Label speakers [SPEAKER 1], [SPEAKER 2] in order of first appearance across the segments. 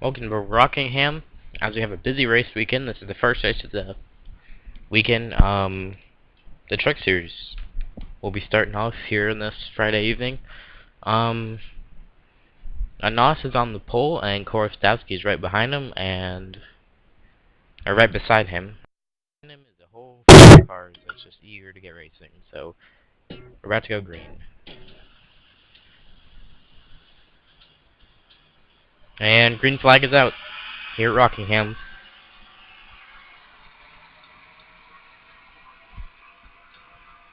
[SPEAKER 1] Welcome to Rockingham. As we have a busy race weekend, this is the first race of the weekend. The truck series will be starting off here on this Friday evening. Anas is on the pole, and Korostowski is right behind him, or right beside him. Behind him is a whole field of cars that's just eager to get racing. So we're about to go green, and green flag is out here at Rockingham.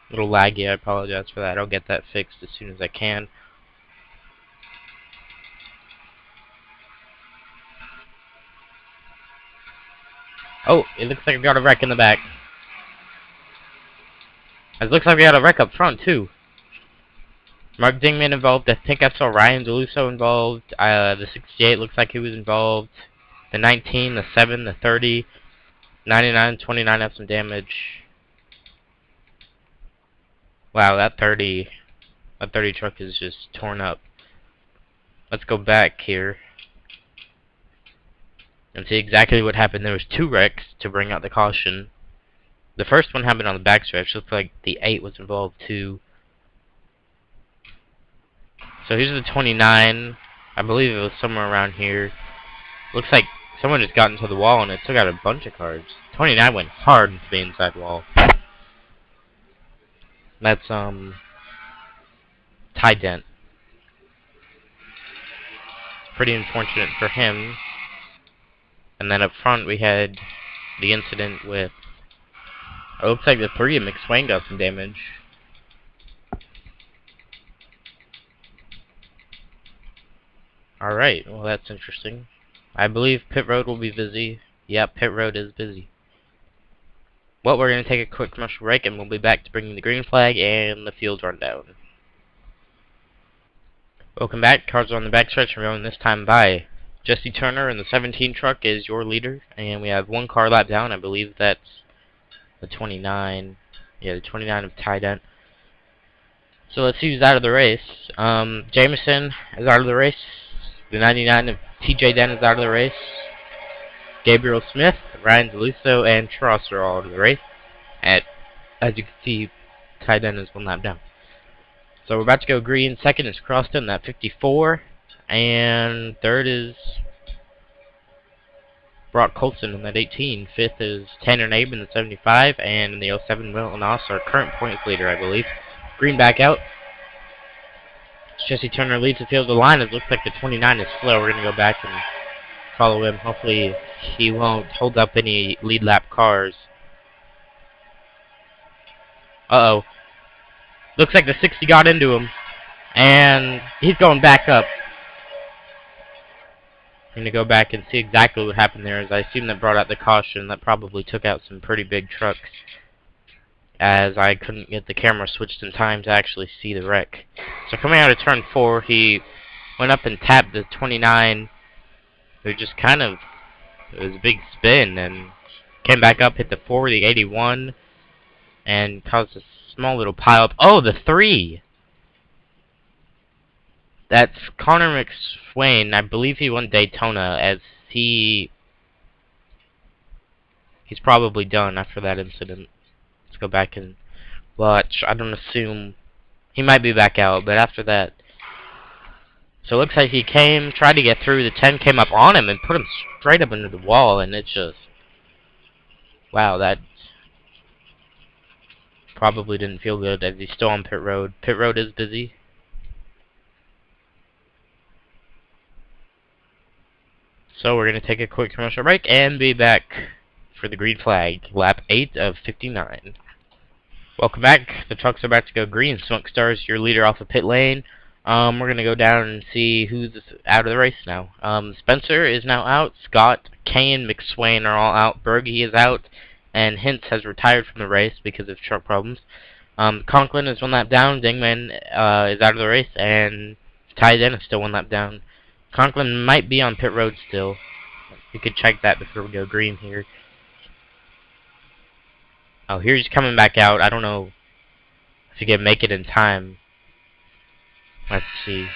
[SPEAKER 1] Little laggy, I apologize for that. I'll get that fixed as soon as I can. Oh, it looks like I've got a wreck in the back. It looks like we got a wreck up front, too. Mark Dingman involved. I think I saw Ryan DeLusso involved. The 68 looks like he was involved. The 19, the 7, the 30, 99, 29 have some damage. Wow, that 30 truck is just torn up. Let's go back here and see exactly what happened. There was 2 wrecks to bring out the caution. The first one happened on the backstretch. Looks like the 8 was involved too. So here's the 29. I believe it was somewhere around here. Looks like someone just got into the wall and it took out a bunch of cars. 29 went hard into the inside wall. That's Ty Dent. Pretty unfortunate for him. And then up front we had the incident with, it looks like the 3 of McSwain got some damage. Alright, well that's interesting. I believe pit road will be busy. Yep, pit road is busy. Well, we're going to take a quick commercial break and we'll be back to bringing the green flag and the field rundown. Welcome back. Cars are on the backstretch and we're going this time by Jesse Turner, and the 17 truck is your leader. And we have 1 car lap down. I believe that's the 29. Yeah, the 29 of Ty Dent. So let's see who's out of the race. Jameson is out of the race. The 99 of TJ Dent is out of the race. Gabriel Smith, Ryan DeLusso, and Tross are all out of the race. As you can see, Ty Dent is 1 lap down. So we're about to go green. Second is Croston, that 54. And third is Brock Colson in that 18. Fifth is Tanner Nabe in the 75. And in the 07, Will Anas, our current points leader, I believe. Green back out. Jesse Turner leads the field. The line, it looks like the 29 is slow. We're going to go back and follow him. Hopefully he won't hold up any lead lap cars. Uh-oh. Looks like the 60 got into him. And he's going back up. I'm going to go back and see exactly what happened there, as I assume that brought out the caution. That probably took out some pretty big trucks, as I couldn't get the camera switched in time to actually see the wreck. So coming out of turn 4, he went up and tapped the 29, who just kind of, it was a big spin, and came back up, hit the 4, the 81, and caused a small little pile up. Oh, the 3! That's Connor McSwain. I believe he won Daytona, as he's probably done after that incident. Let's go back and watch. I don't assume he might be back out, but after that. So it looks like he tried to get through. The 10 came up on him and put him straight up into the wall, and it's just, wow, that probably didn't feel good, as he's still on pit road. Pit road is busy. So we're going to take a quick commercial break and be back for the green flag, lap 8 of 59. Welcome back. The trucks are about to go green. Smoke Stars, your leader off of pit lane. We're going to go down and see who's out of the race now. Spencer is now out. Scott, Kane, McSwain are all out. Berge is out. And Hintz has retired from the race because of truck problems. Conklin is 1 lap down. Dingman is out of the race. And Ty Dent is still 1 lap down. Conklin might be on pit road still. We could check that before we go green here. Oh, here he's coming back out. I don't know if he can make it in time. Let's see.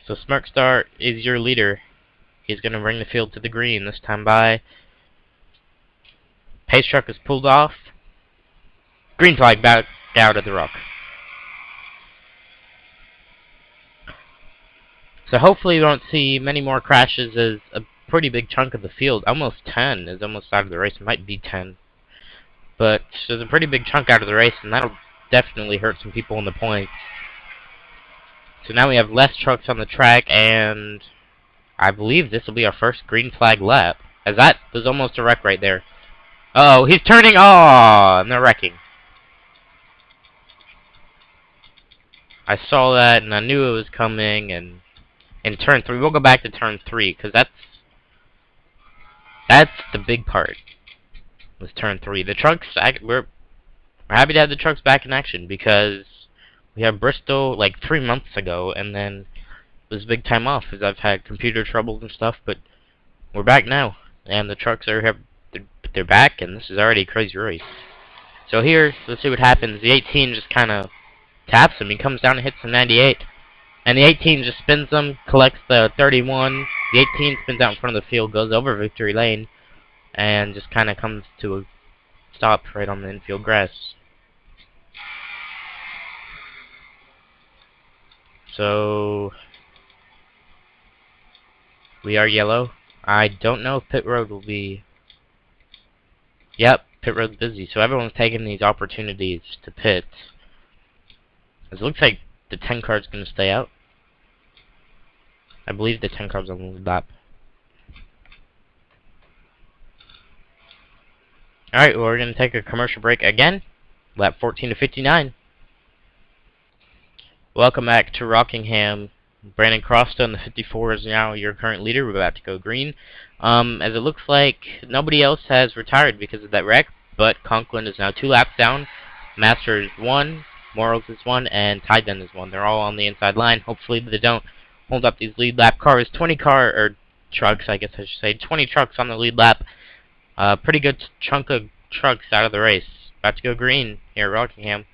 [SPEAKER 1] So Smirkstar is your leader. He's going to bring the field to the green this time by. Pace truck is pulled off. Green flag back out of the rock. So hopefully we won't see many more crashes, as a pretty big chunk of the field, almost 10, is almost out of the race. It might be 10. But there's a pretty big chunk out of the race, and that'll definitely hurt some people in the points. So now we have less trucks on the track, and I believe this will be our first green flag lap, as that was almost a wreck right there. Uh oh, he's turning. Oh, and they're wrecking. I saw that, and I knew it was coming, and in turn 3, we'll go back to turn 3, because that's the big part, was turn 3. The trucks, we're happy to have the trucks back in action, because we had Bristol like 3 months ago, and then it was a big time off, as I've had computer troubles and stuff, but we're back now, and the trucks are here, they're back, and this is already a crazy race. So here, let's see what happens. The 18 just kind of taps him. He comes down and hits the 98. And the 18 just spins them, collects the 31. The 18 spins out in front of the field, goes over victory lane, and just kind of comes to a stop right on the infield grass. So we are yellow. I don't know if pit road will be... Yep, pit road's busy, so everyone's taking these opportunities to pit. It looks like the 10 car's going to stay out. I believe the 10 car's on the lead lap. Alright, well, we're going to take a commercial break again. Lap 14 to 59. Welcome back to Rockingham. Brandon Crosstow, the 54, is now your current leader. We're about to go green. As it looks like nobody else has retired because of that wreck, but Conklin is now 2 laps down. Master is 1. Morals is 1, and Tyden is 1. They're all on the inside line. Hopefully they don't hold up these lead lap cars. 20 trucks, I guess I should say. 20 trucks on the lead lap. Pretty good chunk of trucks out of the race. About to go green here at Rockingham.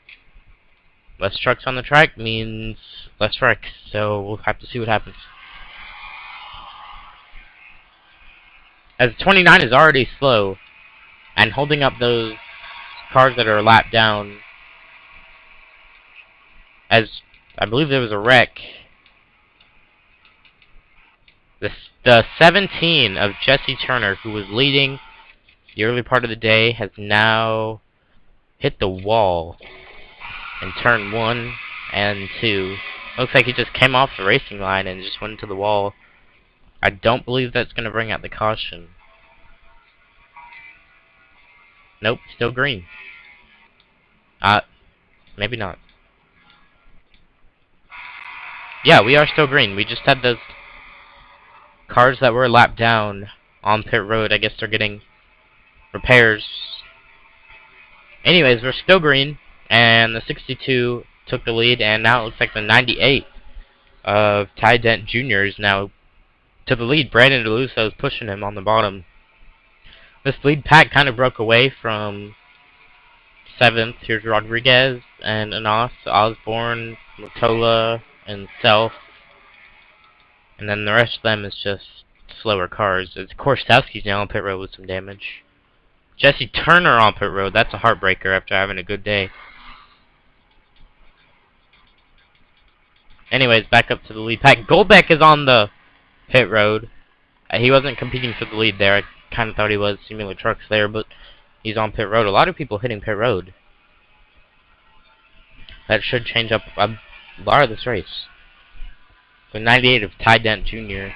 [SPEAKER 1] Less trucks on the track means less wrecks, so we'll have to see what happens. As 29 is already slow, and holding up those cars that are a lap down, as I believe there was a wreck. The 17 of Jesse Turner, who was leading the early part of the day, has now hit the wall in turn 1 and 2. Looks like he just came off the racing line and just went into the wall. I don't believe that's going to bring out the caution. Nope, still green. Maybe not. Yeah, we are still green. We just had those cars that were a lap down on pit road. I guess they're getting repairs. Anyways, we're still green, and the 62 took the lead, and now it looks like the 98 of Ty Dent Jr. is now to the lead. Brandon DeLusso is pushing him on the bottom. This lead pack kind of broke away from 7th. Here's Rodriguez and Anas, Osborne, Mottola, and Self. And then the rest of them is just slower cars. It's Korstowski's now on pit road with some damage. Jesse Turner on pit road. That's a heartbreaker after having a good day. Anyways, back up to the lead pack. Goldbeck is on the pit road. He wasn't competing for the lead there. I kind of thought he was. Similar trucks there, but he's on pit road. A lot of people hitting pit road. That should change up a lot of this race. The 98 of Ty Dent Jr.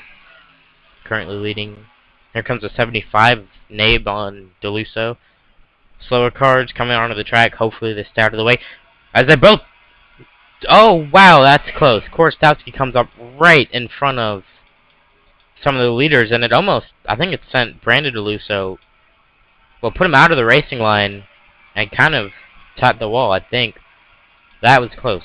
[SPEAKER 1] currently leading. Here comes a 75 Nabe on DeLusso. Slower cars coming onto the track. Hopefully they stay out of the way. As they both... Oh, wow, that's close. Korstowski comes up right in front of some of the leaders, and it almost... I think it sent Brandon DeLusso... Well, put him out of the racing line and kind of tapped the wall, I think. That was close.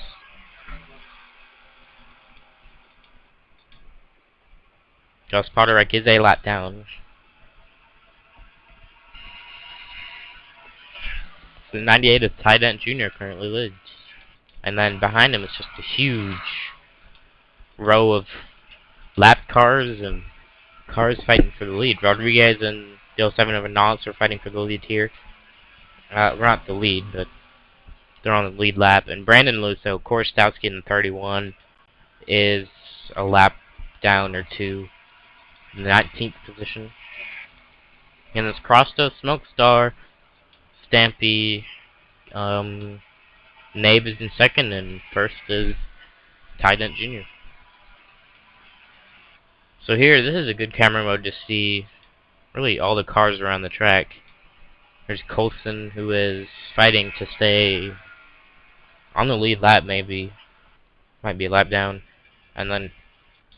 [SPEAKER 1] Josh Potterek is a lap down. The 98 of Ty Dent Jr. currently leads. And then behind him is just a huge row of lap cars and cars fighting for the lead. Rodriguez and the 07 of Anas are fighting for the lead here. We're not the lead, but they're on the lead lap. And Brandon Lusso, Korostowski in the 31, is a lap down or two in the 19th position. And it's Crosto, Smokestar, Stampy, Nabe is in second, and first is Tident Jr. So here, this is a good camera mode to see really all the cars around the track. There's Coulson, who is fighting to stay on the lead lap, maybe. Might be a lap down. And then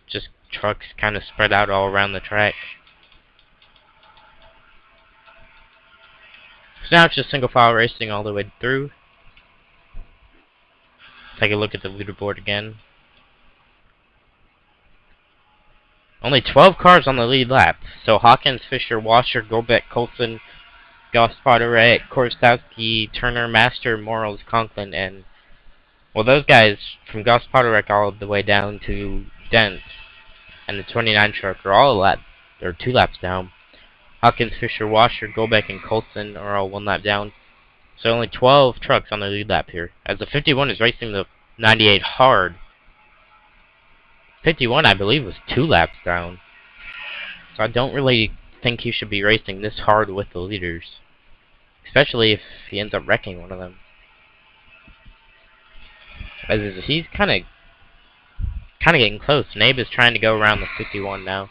[SPEAKER 1] just trucks kind of spread out all around the track. So now it's just single file racing all the way through. Take a look at the leaderboard again. Only 12 cars on the lead lap. So Hawkins, Fisher, Washer, Golbeck, Coulson, Gospodarek, Korostowski, Turner, Master, Morals, Conklin, and well, those guys from Gospodarek all the way down to Dent and the 29 truck are all a lap, or 2 laps down. Hawkins, Fisher, Washer, Golbeck, and Coulson are all 1 lap down. So only 12 trucks on the lead lap here. As the 51 is racing the 98 hard. 51, I believe, was 2 laps down. So I don't really think he should be racing this hard with the leaders. Especially if he ends up wrecking one of them. As he's kind of getting close. Nabe is trying to go around the 51 now.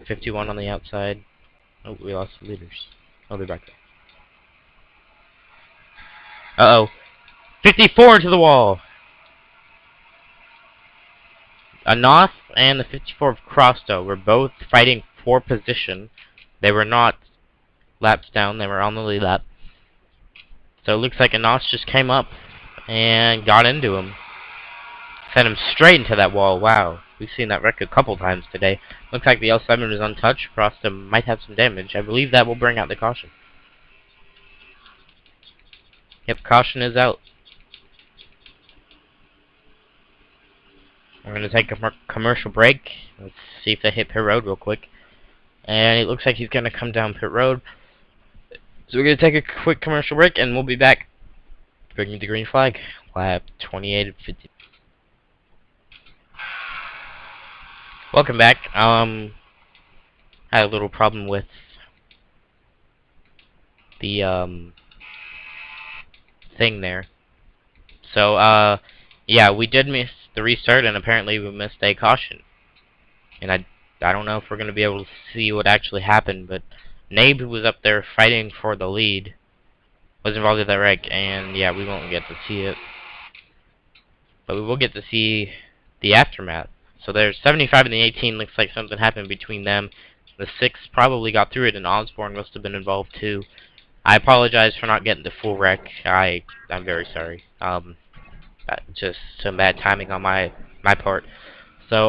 [SPEAKER 1] 51 on the outside. Oh, we lost the leaders. Oh, they're back there. Uh-oh. 54 into the wall! Anas and the 54 of Crosto were both fighting for position. They were not laps down. They were on the lead lap. So it looks like Anas just came up and got into him. Sent him straight into that wall. Wow. We've seen that wreck a couple times today. Looks like the L7 is untouched. Crosto might have some damage. I believe that will bring out the caution. Yep, caution is out. We're going to take a commercial break. Let's see if they hit pit road real quick. And it looks like he's going to come down pit road. So we're going to take a quick commercial break, and we'll be back bringing the green flag. Lap 28 of 50. Welcome back. Had a little problem with the thing there. So yeah, we did miss the restart, and apparently we missed a caution. And I don't know if we're going to be able to see what actually happened, but Nabe, who was up there fighting for the lead, was involved in that wreck, and yeah, we won't get to see it. But we will get to see the aftermath. So there's 75 and the 18, looks like something happened between them. The 6 probably got through it, and Osborne must have been involved too. I apologize for not getting the full wreck. I'm very sorry. Just some bad timing on my part. So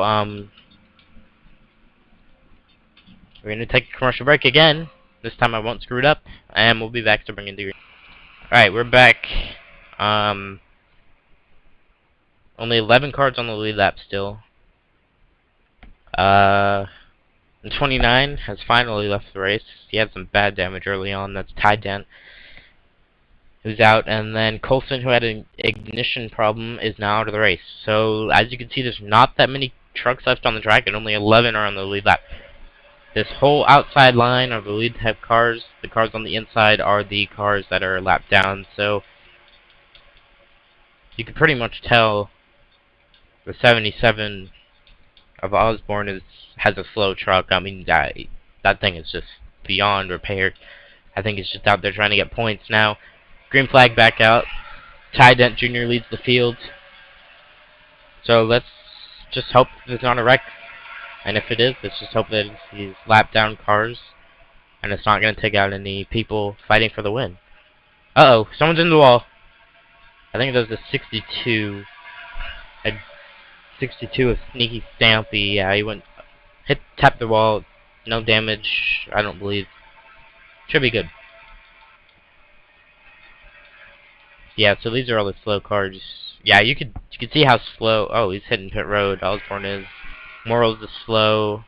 [SPEAKER 1] we're gonna take a commercial break again. This time I won't screw it up, and we'll be back to bring in the. Alright, we're back. Only 11 cars on the lead lap still. And 29 has finally left the race. He had some bad damage early on. That's Tident, who's out, and then Coulson, who had an ignition problem, is now out of the race. So as you can see, there's not that many trucks left on the track, and only 11 are on the lead lap. This whole outside line are the lead type cars. The cars on the inside are the cars that are lap down. So you can pretty much tell the 77 of Osborne has a slow truck. I mean, that thing is just beyond repair. I think it's just out there trying to get points now. Green flag back out. Tident Jr. leads the field. So let's just hope there's not a wreck. And if it is, let's just hope that it's these lap down cars, and it's not going to take out any people fighting for the win. Uh-oh, someone's in the wall. I think it was a 62. A 62 of Sneaky Stampy. Yeah, he tapped the wall. No damage, I don't believe. Should be good. Yeah, so these are all the slow cars. Yeah, you could see how slow. Oh, he's hitting pit road. Osborne is. Morals is slow.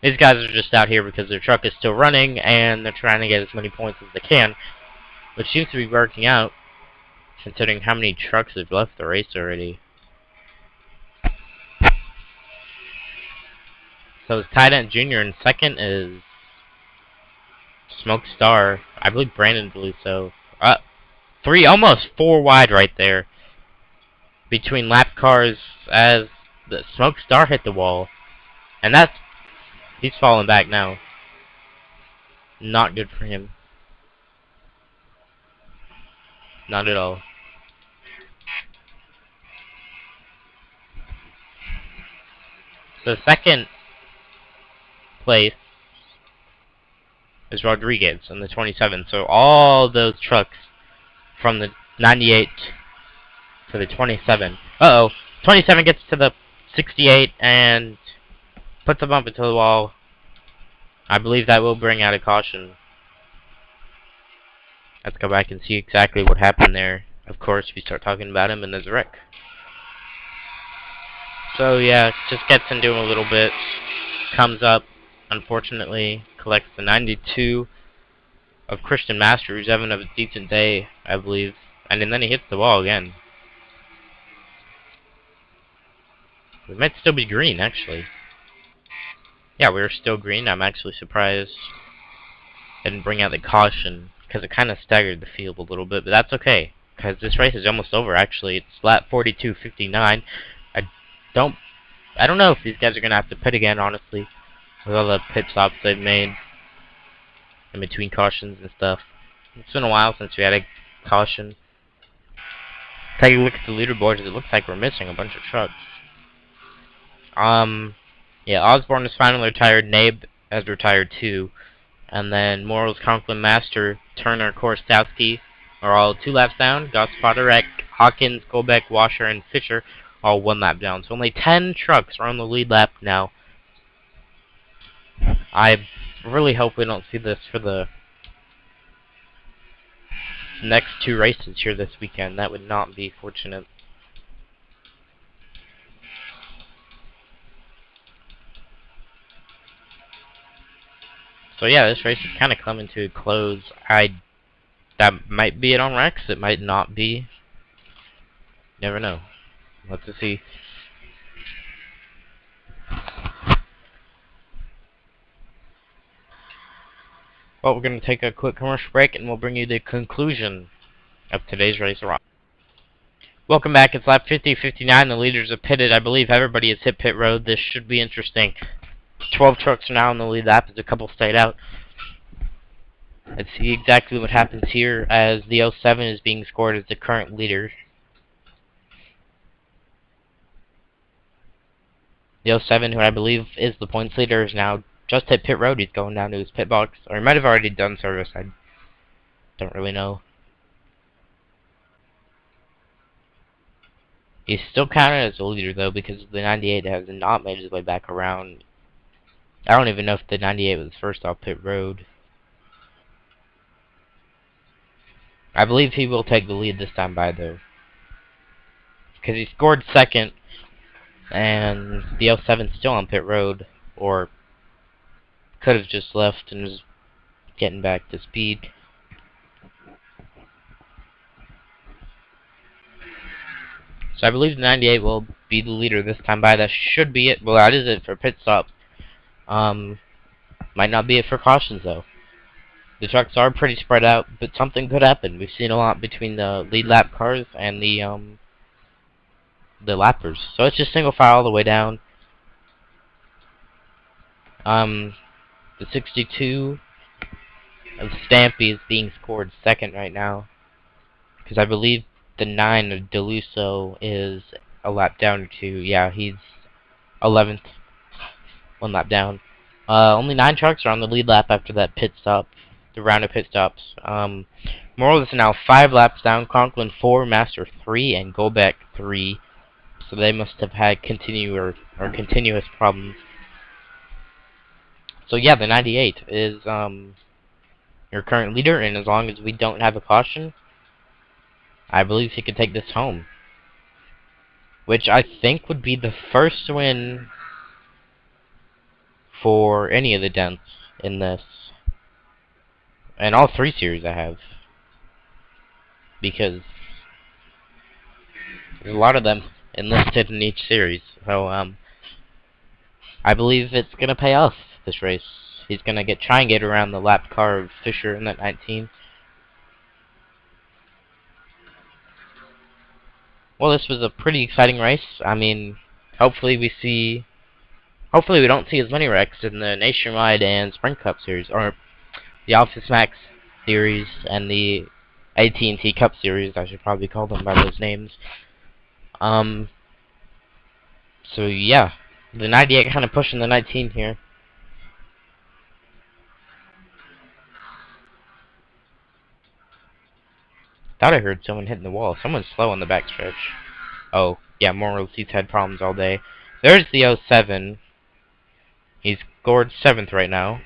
[SPEAKER 1] These guys are just out here because their truck is still running and they're trying to get as many points as they can, which seems to be working out considering how many trucks have left the race already. So it's tied at junior, and second is Smoke Star. I believe Brandon believes so. Almost 4 wide right there between lap cars as the Smoke Star hit the wall, and he's falling back now. Not good for him. Not at all. So second place is Rodriguez on the 27. So all those trucks from the 98 to the 27. 27 gets to the 68 and puts a bump into the wall. I believe that will bring out a caution. Let's go back and see exactly what happened there. Of course, we start talking about him and there's a wreck. So yeah, just gets into him a little bit. Comes up, unfortunately, collects the 92 of Christian Master, who's having a decent day, I believe. And then he hits the wall again. We might still be green, actually. Yeah, we're still green. I'm actually surprised I didn't bring out the caution, because it kind of staggered the field a little bit, but that's okay, because this race is almost over, actually. It's lap 42.59. I don't know if these guys are going to have to pit again, honestly, with all the pit stops they've made in between cautions and stuff. It's been a while since we had a caution. Take a look at the leaderboards. It looks like we're missing a bunch of trucks. Yeah, Osborne is finally retired. Nabe has retired too. And then Morals, Conklin, Master, Turner, Korostowski are all 2 laps down. Goss, Poderek, Hawkins, Golbeck, Washer, and Fisher are all 1 lap down. So only 10 trucks are on the lead lap now. I really hope we don't see this for the next 2 races here this weekend. That would not be fortunate. So yeah, this race is kind of coming to a close. That might be it on Rex. It might not be. Never know. Let's see. Well, we're going to take a quick commercial break, and we'll bring you the conclusion of today's race. Welcome back. It's lap 50.59. The leaders have pitted. I believe everybody has hit pit road. This should be interesting. 12 trucks are now in the lead lap as a couple stayed out. Let's see exactly what happens here as the 07 is being scored as the current leader. The 07, who I believe is the points leader, is now just hit pit road. He's going down to his pit box. Or he might have already done service. I don't really know. He's still counted as a leader, though, because the 98 has not made his way back around. I don't even know if the 98 was first off pit road. I believe he will take the lead this time by, though, because he scored second, and the 07's still on pit road, or could have just left and was getting back to speed. So I believe the 98 will be the leader this time by. That should be it. Well, that is it for pit stops. Might not be it for cautions, though. The trucks are pretty spread out, but something could happen. We've seen a lot between the lead lap cars and the lappers. So it's just single file all the way down. The 62 of Stampy is being scored second right now, because I believe the 9 of Deluso is a lap down or 2. Yeah, he's 11th, 1 lap down. Only 9 trucks are on the lead lap after that pit stop, the round of pit stops. Morales is now 5 laps down, Conklin 4, Master 3, and Golbeck 3. So they must have had continuous problems. So yeah, the 98 is your current leader, and as long as we don't have a caution, I believe he could take this home, which I think would be the first win for any of the dents in this. And all 3 series I have. Because there's a lot of them enlisted in each series. So, I believe it's gonna pay off this race. He's gonna try and get around the lap car of Fisher in that 19. Well, this was a pretty exciting race. I mean, hopefully we don't see as many wrecks in the Nationwide and Sprint Cup series, or the Office Max series and the AT&T Cup series. I should probably call them by those names. So yeah, the 98 kind of pushing the 19 here. Thought I heard someone hitting the wall. Someone's slow on the backstretch. Oh, yeah, Morals, he's had problems all day. There's the 07. He's scored 7th right now.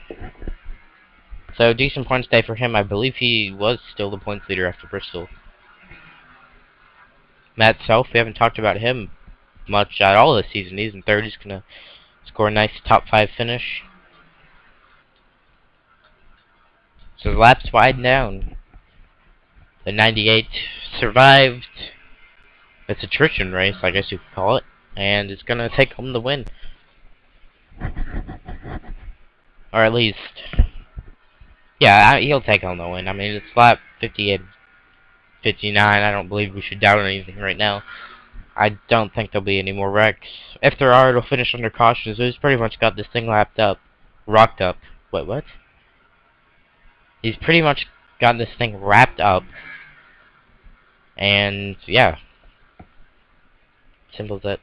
[SPEAKER 1] So, decent points day for him. I believe he was still the points leader after Bristol. Matt Self, we haven't talked about him much at all this season. He's in 3rd. He's going to score a nice top 5 finish. So, the laps widen down. The 98 survived its attrition race, I guess you could call it, and it's going to take home the win. Or at least, yeah, he'll take home the win. I mean, it's lap 58, 59. I don't believe we should doubt anything right now. I don't think there'll be any more wrecks. If there are, it'll finish under caution. So he's pretty much got this thing rocked up. Wait, what? He's pretty much got this thing wrapped up. And, yeah. Simple as that.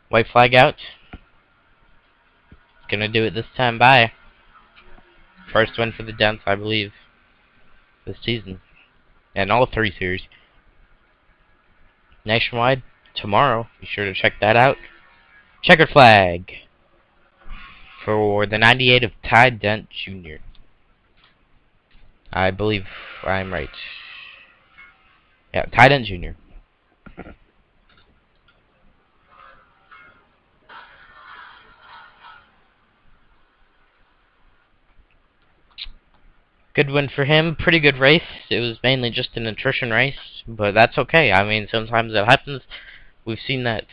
[SPEAKER 1] White flag out. Gonna do it this time. Bye. First win for the Dents, I believe, this season. And all 3 series. Nationwide, tomorrow. Be sure to check that out. Checkered flag for the 98 of Ty Dent Jr. I believe I'm right. Yeah, Ty Dent Jr. Good win for him. Pretty good race. It was mainly just an attrition race, but that's okay. I mean, sometimes that happens. We've seen that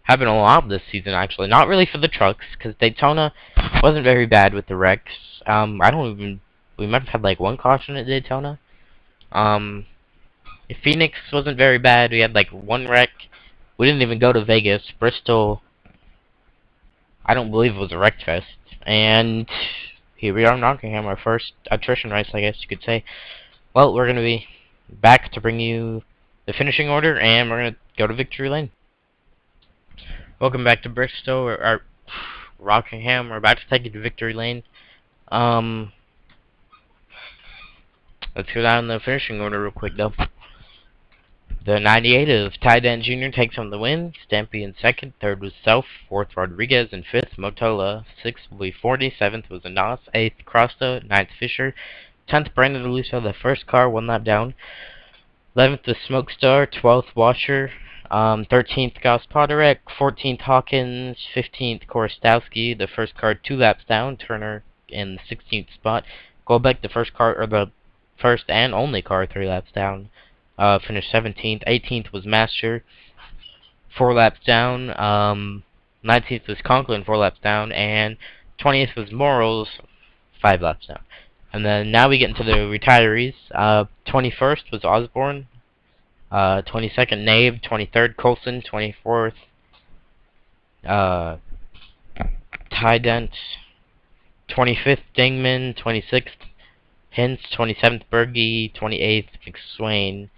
[SPEAKER 1] happen a lot this season, actually. Not really for the trucks, because Daytona wasn't very bad with the wrecks. We might have had like 1 caution at Daytona. Phoenix wasn't very bad. We had like 1 wreck. We didn't even go to Vegas. Bristol, I don't believe it was a wreck fest. And here we are in Rockingham, our first attrition race, I guess you could say. Well, we're going to be back to bring you the finishing order, and we're going to go to Victory Lane. Welcome back to Bristol, or Rockingham. We're about to take you to Victory Lane. Let's go down the finishing order real quick, though. The 98 of Ty Dent Jr. takes home the win. Stampy in 2nd. 3rd was Self. 4th, Rodriguez. And 5th, Motola. 6th will be 40. 7th was Anas. 8th, Crosta. 9th, Fisher. 10th, Brandon DeLusso, the first car, 1 lap down. 11th was Smokestar. 12th, Washer. 13th, Gospodarek. 14th, Hawkins. 15th, Korostowski, the first car, 2 laps down. Turner in the 16th spot. Golbeck, the first car, or the first and only car, 3 laps down. Finished 17th. 18th was Master, 4 laps down. 19th was Conklin, 4 laps down. And 20th was Morals, 5 laps down. And then now we get into the retirees. 21st was Osborne. 22nd, Nave. 23rd, Colson. 24th, Ty Dent. 25th, Dingman. 26th, Hintz. 27th, Berge. 28th, McSwain.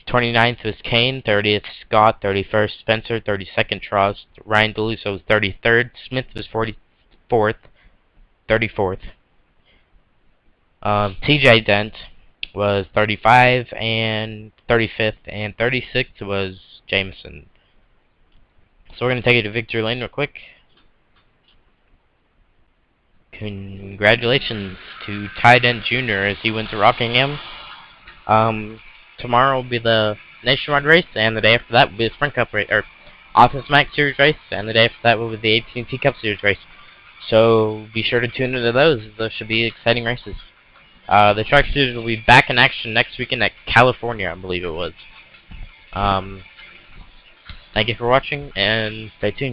[SPEAKER 1] 29th was Kane. 30th, Scott. 31st, Spencer. 32nd, Trost. Ryan DeLusso was 33rd. Smith was 44th. 34th. TJ Dent was 35 and 35th, and 36th was Jameson. So we're going to take it to Victory Lane real quick. congratulations to Ty Dent Jr. as he went to Rockingham. Tomorrow will be the Nationwide race, and the day after that will be the Sprint Cup race, or Office Max Series race, and the day after that will be the AT&T Cup Series race. So be sure to tune into those. Those should be exciting races. The Truck Series will be back in action next weekend at California, I believe it was. Thank you for watching, and stay tuned.